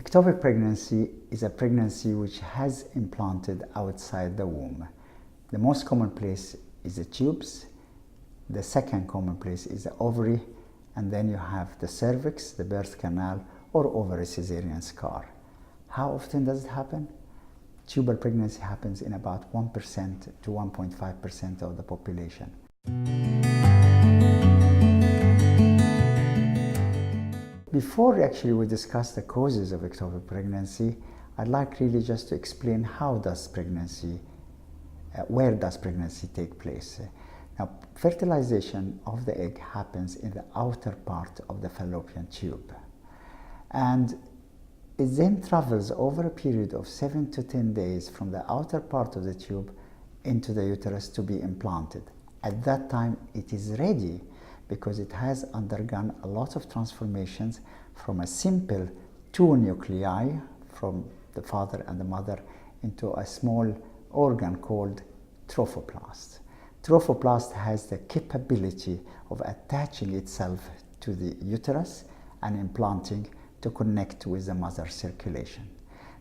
Ectopic pregnancy is a pregnancy which has implanted outside the womb. The most common place is the tubes, the second common place is the ovary, and then you have the cervix, the birth canal, or ovary cesarean scar. How often does it happen? Tubal pregnancy happens in about 1% to 1.5% of the population. Before actually we discuss the causes of ectopic pregnancy, I'd like really just to explain how does pregnancy, where does pregnancy take place. Now, fertilization of the egg happens in the outer part of the fallopian tube, and it then travels over a period of 7 to 10 days from the outer part of the tube into the uterus to be implanted. At that time, it is ready because it has undergone a lot of transformations from a simple 2 nuclei from the father and the mother into a small organ called trophoblast. Trophoblast has the capability of attaching itself to the uterus and implanting to connect with the mother's circulation.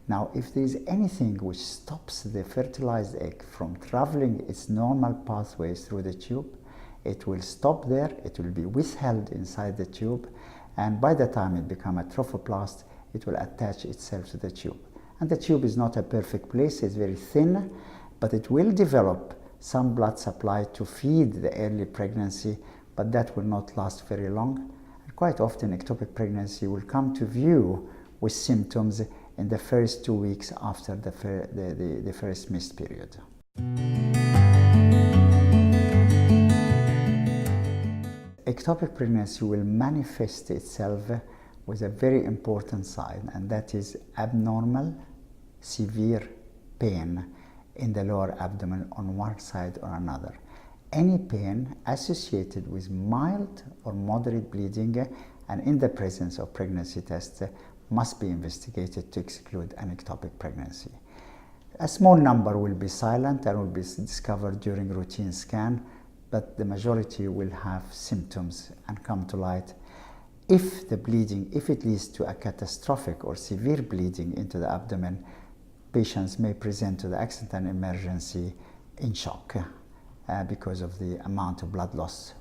Now, if there is anything which stops the fertilized egg from traveling its normal pathways through the tube, it will stop there, it will be withheld inside the tube, and by the time it becomes a trophoblast, it will attach itself to the tube. And the tube is not a perfect place, it's very thin, but it will develop some blood supply to feed the early pregnancy, but that will not last very long. And quite often, ectopic pregnancy will come to view with symptoms in the first 2 weeks after the first missed period. Ectopic pregnancy will manifest itself with a very important sign, and that is abnormal, severe pain in the lower abdomen on one side or another. Any pain associated with mild or moderate bleeding and in the presence of pregnancy tests must be investigated to exclude an ectopic pregnancy. A small number will be silent and will be discovered during routine scan, but the majority will have symptoms and come to light. If the bleeding, if it leads to a catastrophic or severe bleeding into the abdomen, patients may present to the accidental emergency in shock because of the amount of blood loss.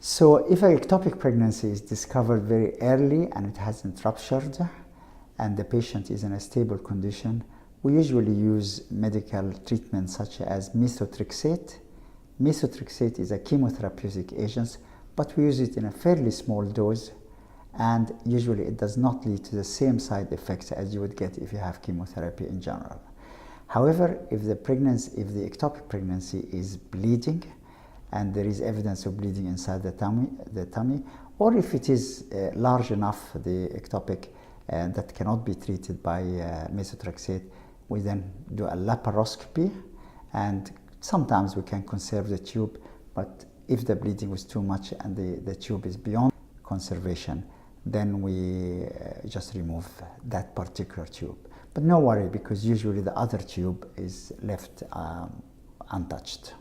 So if an ectopic pregnancy is discovered very early and it hasn't ruptured and the patient is in a stable condition, we usually use medical treatment such as methotrexate. Methotrexate is a chemotherapeutic agent, but we use it in a fairly small dose, and usually it does not lead to the same side effects as you would get if you have chemotherapy in general. However, if the ectopic pregnancy is bleeding and there is evidence of bleeding inside the tummy, or if it is large enough, the ectopic, that cannot be treated by methotrexate, we then do a laparoscopy, and sometimes we can conserve the tube, but if the bleeding was too much and the tube is beyond conservation, then we just remove that particular tube. But no worry, because usually the other tube is left untouched.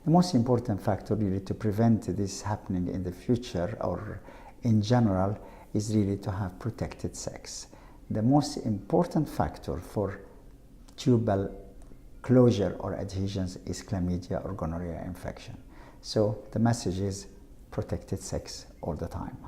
The most important factor really to prevent this happening in the future or in general is really to have protected sex. The most important factor for tubal closure or adhesions is chlamydia or gonorrhea infection. So the message is protected sex all the time.